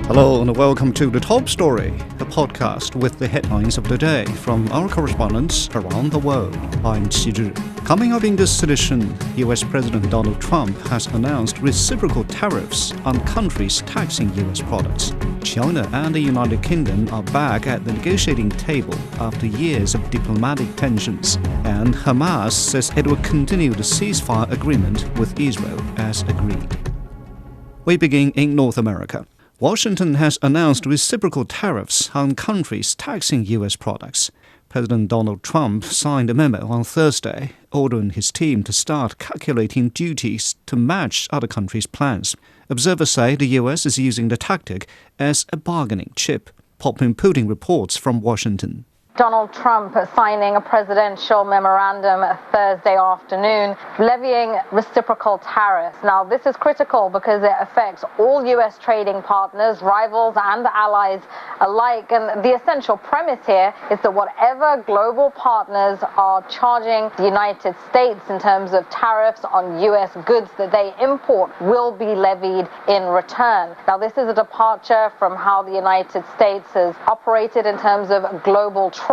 Hello and welcome to The Top Story, a podcast with the headlines of the day from our correspondents around the world. I'm Qi Zhi. Coming up in this edition, US President Donald Trump has announced reciprocal tariffs on countries taxing US products. China and the United Kingdom are back at the negotiating table after years of diplomatic tensions. And Hamas says it will continue the ceasefire agreement with Israel as agreed. We begin in North America. Washington has announced reciprocal tariffs on countries taxing U.S. products. President Donald Trump signed a memo on Thursday, ordering his team to start calculating duties to match other countries' plans. Observers say the U.S. is using the tactic as a bargaining chip. Putin reports from Washington. Donald Trump signing a presidential memorandum Thursday afternoon, levying reciprocal tariffs. Now, this is critical because it affects all U.S. trading partners, rivals, and allies alike. And the essential premise here is that whatever global partners are charging the United States in terms of tariffs on U.S. goods that they import will be levied in return. Now, this is a departure from how the United States has operated in terms of global trade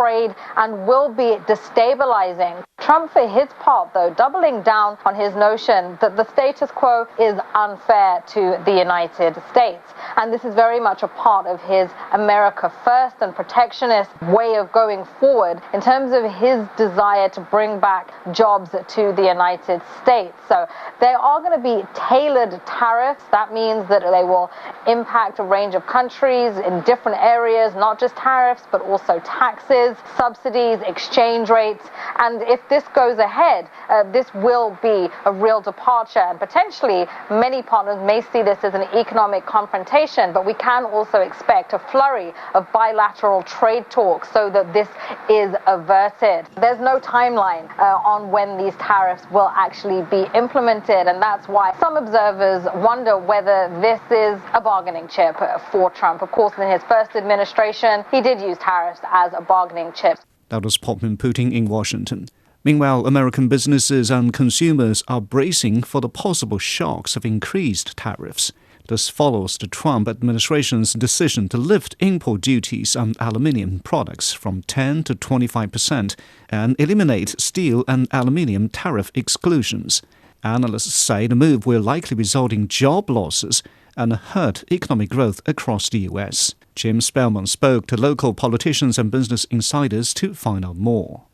and will be destabilizing. Trump, for his part, though, doubling down on his notion that the status quo is unfair to the United States. And this is very much a part of his America First and protectionist way of going forward in terms of his desire to bring back jobs to the United States. So there are going to be tailored tariffs. That means that they will impact a range of countries in different areas, not just tariffs, but also taxes, subsidies, exchange rates. And if this goes ahead, this will be a real departure. And potentially, many partners may see this as an economic confrontation, but we can also expect a flurry of bilateral trade talks so that this is averted. There's no timeline on when these tariffs will actually be implemented, and that's why some observers wonder whether this is a bargaining chip for Trump. Of course, in his first administration, he did use tariffs as a bargaining chip. That was Putin in Washington. Meanwhile, American businesses and consumers are bracing for the possible shocks of increased tariffs. This follows the Trump administration's decision to lift import duties on aluminium products from 10 to 25% and eliminate steel and aluminium tariff exclusions. Analysts say the move will likely result in job losses and hurt economic growth across the U.S. Jim Spellman spoke to local politicians and business insiders to find out more.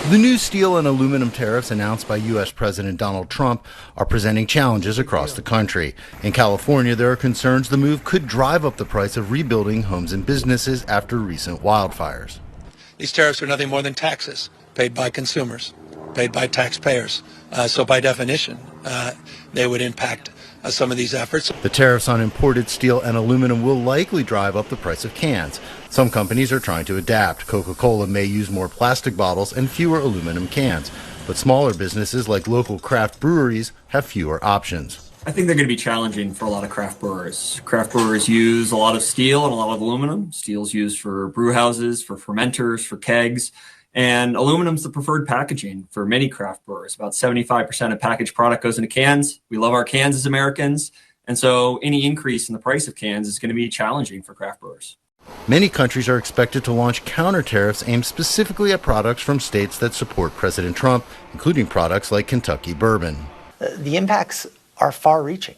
The new steel and aluminum tariffs announced by U.S. President Donald Trump are presenting challenges across the country. In California, there are concerns the move could drive up the price of rebuilding homes and businesses after recent wildfires. These tariffs are nothing more than taxes paid by consumers, paid by taxpayers. So by definition, they would impact some of these efforts. The tariffs on imported steel and aluminum will likely drive up the price of cans. Some companies are trying to adapt. Coca-Cola may use more plastic bottles and fewer aluminum cans, but smaller businesses like local craft breweries have fewer options. I think they're going to be challenging for a lot of craft brewers. Craft brewers use a lot of steel and a lot of aluminum. Steel's used for brew houses, for fermenters, for kegs. And aluminum's the preferred packaging for many craft brewers. About 75% of packaged product goes into cans. We love our cans as Americans. And so any increase in the price of cans is going to be challenging for craft brewers. Many countries are expected to launch counter tariffs aimed specifically at products from states that support President Trump, including products like Kentucky bourbon. The impacts are far-reaching.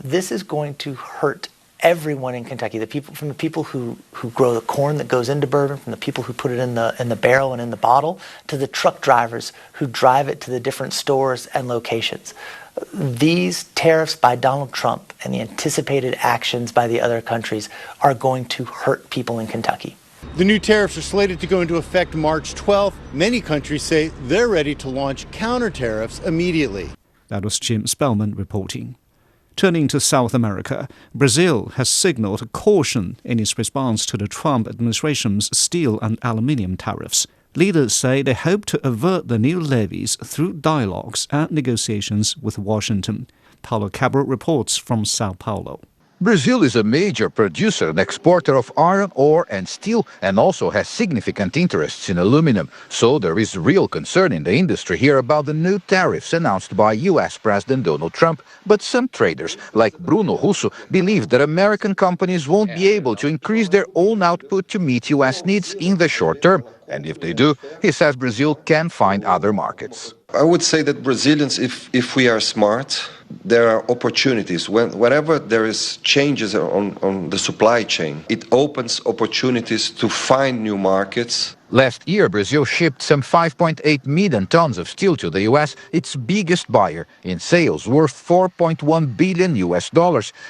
This is going to hurt everyone in Kentucky, from the people who grow the corn that goes into bourbon, from the people who put it in the barrel and in the bottle, to the truck drivers who drive it to the different stores and locations. These tariffs by Donald Trump and the anticipated actions by the other countries are going to hurt people in Kentucky. The new tariffs are slated to go into effect March 12th. Many countries say they're ready to launch counter tariffs immediately. That was Jim Spellman reporting. Turning to South America, Brazil has signaled caution in its response to the Trump administration's steel and aluminium tariffs. Leaders say they hope to avert the new levies through dialogues and negotiations with Washington. Paulo Cabral reports from Sao Paulo. Brazil is a major producer and exporter of iron ore and steel and also has significant interests in aluminum. So there is real concern in the industry here about the new tariffs announced by US President Donald Trump. But some traders, like Bruno Russo, believe that American companies won't be able to increase their own output to meet US needs in the short term. And if they do, he says Brazil can find other markets. I would say that Brazilians, if we are smart, there are opportunities. Whenever there is changes on the supply chain, it opens opportunities to find new markets. Last year, Brazil shipped some 5.8 million tons of steel to the U.S., its biggest buyer, in sales worth $4.1 billion.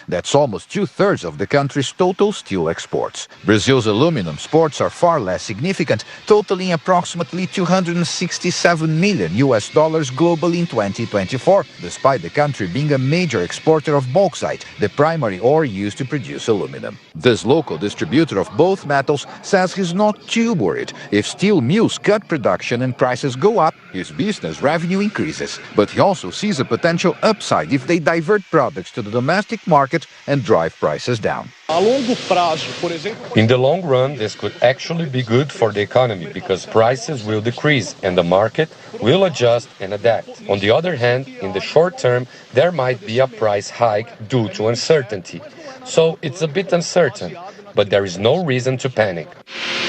That's almost two-thirds of the country's total steel exports. Brazil's aluminum exports are far less significant, totaling approximately $267 million globally in 2024, despite the country being a major exporter of bauxite, the primary ore used to produce aluminum. This local distributor of both metals says he's not too worried. If steel mills cut production and prices go up, his business revenue increases. But he also sees a potential upside if they divert products to the domestic market and drive prices down. In the long run, this could actually be good for the economy because prices will decrease and the market will adjust and adapt. On the other hand, in the short term, there might be a price hike due to uncertainty. So it's a bit uncertain, but there is no reason to panic.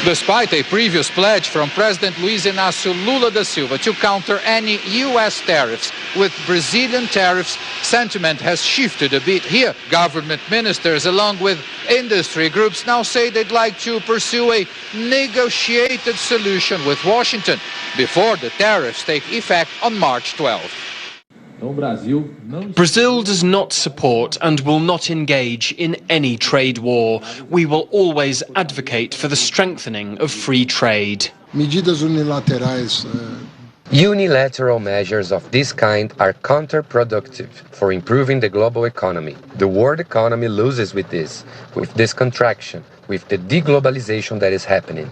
Despite a previous pledge from President Luiz Inácio Lula da Silva to counter any U.S. tariffs with Brazilian tariffs, sentiment has shifted a bit here. Government ministers, along with industry groups, now say they'd like to pursue a negotiated solution with Washington before the tariffs take effect on March 12th. Brazil does not support and will not engage in any trade war. We will always advocate for the strengthening of free trade. Unilateral measures of this kind are counterproductive for improving the global economy. The world economy loses with this contraction, with the deglobalization that is happening.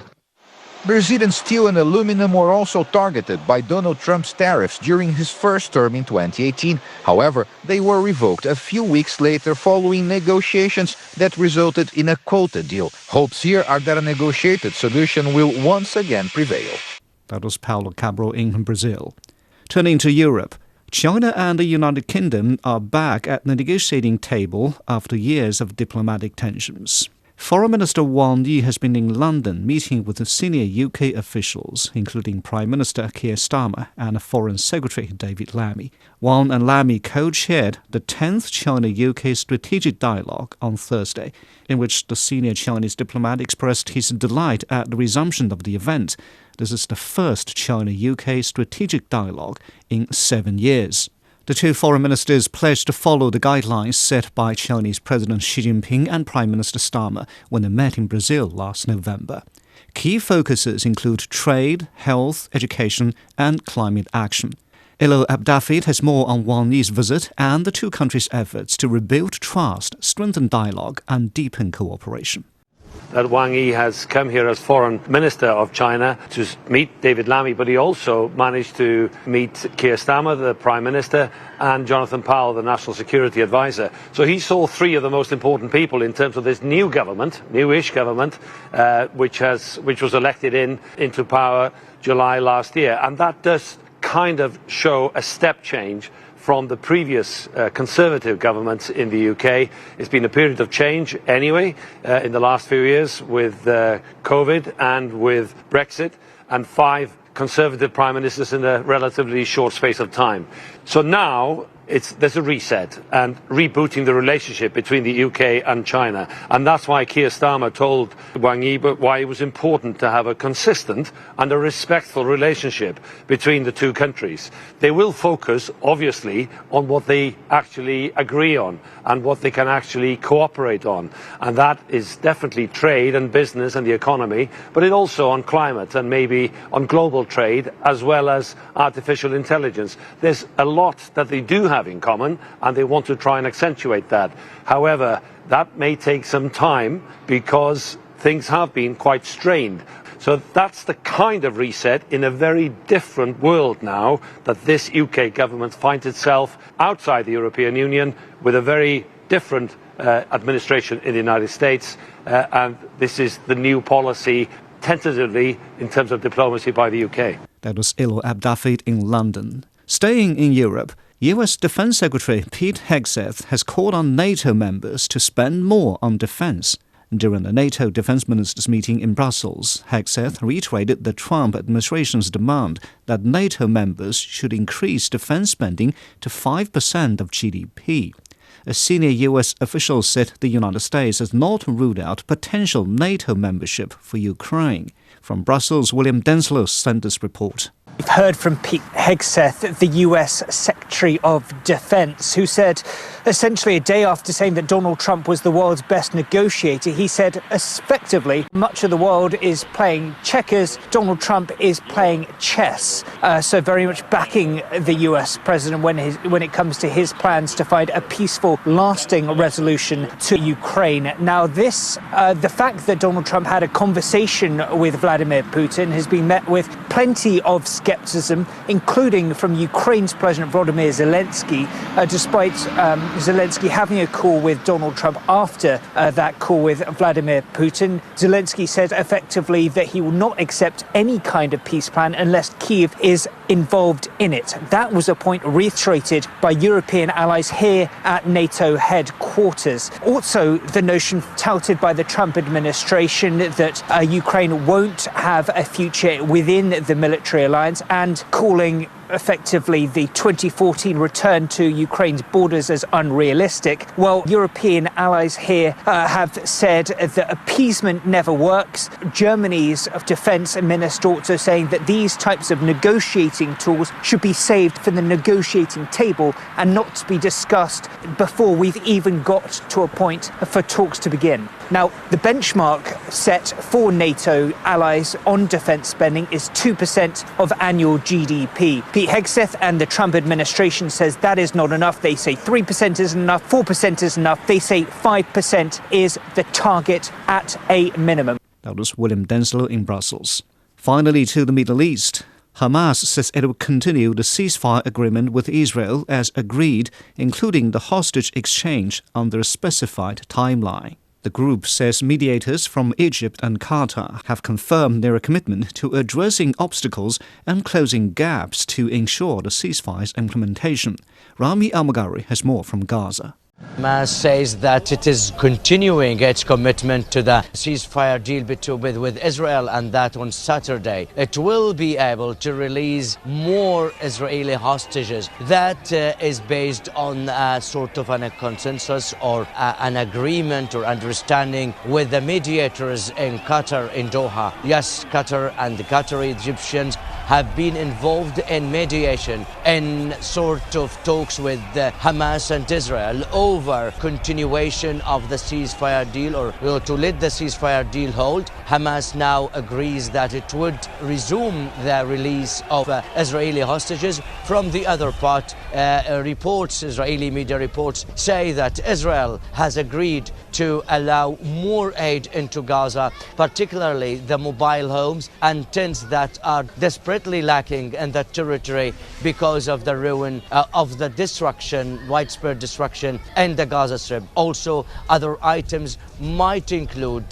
Brazilian steel and aluminum were also targeted by Donald Trump's tariffs during his first term in 2018. However, they were revoked a few weeks later following negotiations that resulted in a quota deal. Hopes here are that a negotiated solution will once again prevail. That was Paulo Cabral in Brazil. Turning to Europe, China and the United Kingdom are back at the negotiating table after years of diplomatic tensions. Foreign Minister Wang Yi has been in London meeting with the senior UK officials, including Prime Minister Keir Starmer and Foreign Secretary David Lammy. Wang and Lammy co-chaired the 10th China-UK Strategic Dialogue on Thursday, in which the senior Chinese diplomat expressed his delight at the resumption of the event. This is the first China-UK Strategic Dialogue in 7 years. The two foreign ministers pledged to follow the guidelines set by Chinese President Xi Jinping and Prime Minister Starmer when they met in Brazil last November. Key focuses include trade, health, education, and climate action. Ilo Abdafid has more on Wang Yi's visit and the two countries' efforts to rebuild trust, strengthen dialogue, and deepen cooperation. That Wang Yi has come here as Foreign Minister of China to meet David Lammy, but he also managed to meet Keir Starmer, the Prime Minister, and Jonathan Powell, the National Security Advisor. So he saw three of the most important people in terms of this new government, newish government, which was elected into power July last year. And that does kind of show a step change from the previous Conservative governments in the UK. It's been a period of change anyway in the last few years with COVID and with Brexit, and 5 Conservative Prime Ministers in a relatively short space of time. So now there's a reset and rebooting the relationship between the UK and China. And that's why Keir Starmer told Wang Yi why it was important to have a consistent and a respectful relationship between the two countries. They will focus, obviously, on what they actually agree on and what they can actually cooperate on. And that is definitely trade and business and the economy, but it also on climate and maybe on global trade as well as artificial intelligence. There's a lot that they do have in common, and they want to try and accentuate that. However, that may take some time because things have been quite strained. So that's the kind of reset in a very different world now that this UK government finds itself outside the European Union with a very different administration in the United States, and this is the new policy tentatively in terms of diplomacy by the UK. That was Ilo Abdafid in London. Staying in Europe, US Defense Secretary Pete Hegseth has called on NATO members to spend more on defense. During the NATO defense ministers' meeting in Brussels, Hegseth reiterated the Trump administration's demand that NATO members should increase defense spending to 5% of GDP. A senior U.S. official said the United States has not ruled out potential NATO membership for Ukraine. From Brussels, William Denslow sent this report. We've heard from Pete Hegseth, the US Secretary of Defense, who said essentially a day after saying that Donald Trump was the world's best negotiator, he said effectively much of the world is playing checkers, Donald Trump is playing chess. So very much backing the US president when it comes to his plans to find a peaceful, lasting resolution to Ukraine. Now this, the fact that Donald Trump had a conversation with Vladimir Putin has been met with plenty of skepticism, including from Ukraine's President Volodymyr Zelensky, despite Zelensky having a call with Donald Trump after that call with Vladimir Putin. Zelensky said effectively that he will not accept any kind of peace plan unless Kyiv is involved in it. That was a point reiterated by European allies here at NATO headquarters. Also, the notion touted by the Trump administration that Ukraine won't have a future within the military alliance, and calling effectively the 2014 return to Ukraine's borders as unrealistic. Well, European allies here have said that appeasement never works. Germany's defense minister also saying that these types of negotiating tools should be saved for the negotiating table and not to be discussed before we've even got to a point for talks to begin. Now, the benchmark set for NATO allies on defense spending is 2% of annual GDP. Pete Hegseth and the Trump administration says that is not enough. They say 3% isn't enough, 4% is enough. They say 5% is the target at a minimum. That was William Denslow in Brussels. Finally, to the Middle East. Hamas says it will continue the ceasefire agreement with Israel as agreed, including the hostage exchange under a specified timeline. The group says mediators from Egypt and Qatar have confirmed their commitment to addressing obstacles and closing gaps to ensure the ceasefire's implementation. Rami Al-Magari has more from Gaza. Hamas says that it is continuing its commitment to the ceasefire deal with Israel, and that on Saturday it will be able to release more Israeli hostages. That is based on a sort of a consensus or an agreement or understanding with the mediators in Qatar, in Doha. Yes, Qatar and the Qatari Egyptians have been involved in mediation in sort of talks with Hamas and Israel over continuation of the ceasefire deal, or to let the ceasefire deal hold. Hamas now agrees that it would resume the release of Israeli hostages. From the other part, Israeli media reports say that Israel has agreed to allow more aid into Gaza, particularly the mobile homes and tents that are desperately lacking in that territory because of the ruin of the destruction, widespread destruction in the Gaza Strip. Also, other items might include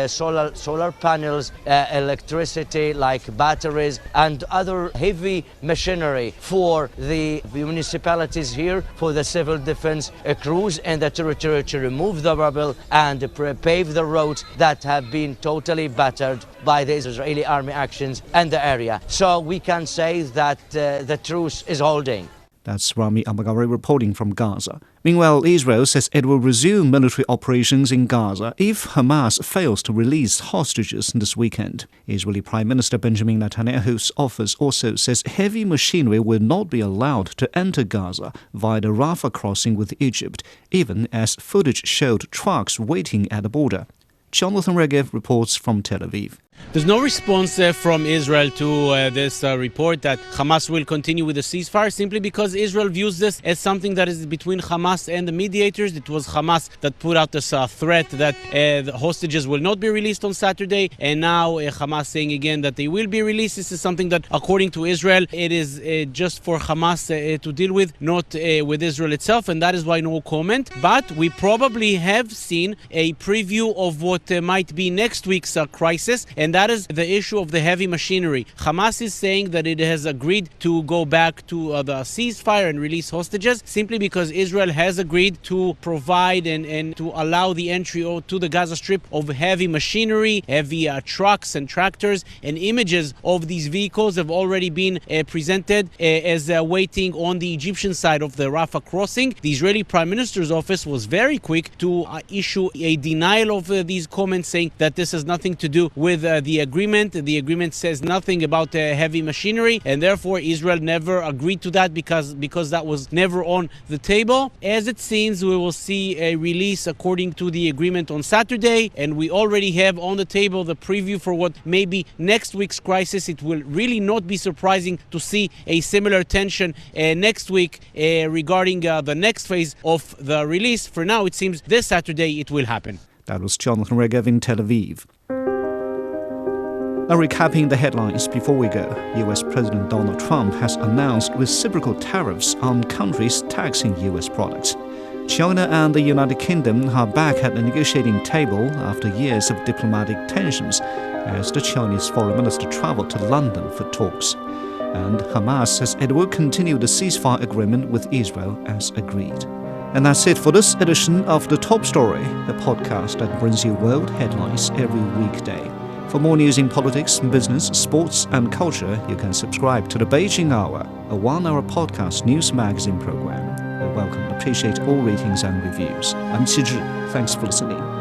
solar panels, electricity like batteries, and other heavy machinery for the municipalities here, for the civil defense crews in the territory to remove the rubble and pave the roads that have been totally battered by the Israeli army actions in the area. So we can say that the truce is holding. That's Rami Al-Magari reporting from Gaza. Meanwhile, Israel says it will resume military operations in Gaza if Hamas fails to release hostages this weekend. Israeli Prime Minister Benjamin Netanyahu's office also says heavy machinery will not be allowed to enter Gaza via the Rafah crossing with Egypt, even as footage showed trucks waiting at the border. Jonathan Regev reports from Tel Aviv. There's no response from Israel to this report that Hamas will continue with the ceasefire, simply because Israel views this as something that is between Hamas and the mediators. It was Hamas that put out this threat that the hostages will not be released on Saturday, and now Hamas saying again that they will be released. This is something that, according to Israel, it is just for Hamas to deal with, not with Israel itself, and that is why no comment. But we probably have seen a preview of what might be next week's crisis, and that is the issue of the heavy machinery. Hamas is saying that it has agreed to go back to the ceasefire and release hostages simply because Israel has agreed to provide and to allow the entry to the Gaza Strip of heavy machinery, heavy trucks and tractors, and images of these vehicles have already been presented as waiting on the Egyptian side of the Rafah crossing. The Israeli Prime Minister's office was very quick to issue a denial of these comments, saying that this has nothing to do with the agreement. The agreement says nothing about heavy machinery, and therefore Israel never agreed to that because that was never on the table. As it seems, we will see a release according to the agreement on Saturday, and we already have on the table the preview for what may be next week's crisis. It will really not be surprising to see a similar tension next week regarding the next phase of the release. For now, it seems this Saturday it will happen. That was Jonathan Regev in Tel Aviv. Now, recapping the headlines before we go, US President Donald Trump has announced reciprocal tariffs on countries taxing US products. China and the United Kingdom are back at the negotiating table after years of diplomatic tensions as the Chinese foreign minister traveled to London for talks. And Hamas says it will continue the ceasefire agreement with Israel as agreed. And that's it for this edition of The Top Story, a podcast that brings you world headlines every weekday. For more news in politics, business, sports and culture, you can subscribe to the Beijing Hour, a one-hour podcast news magazine program. We welcome and appreciate all ratings and reviews. I'm Qi Zhi. Thanks for listening.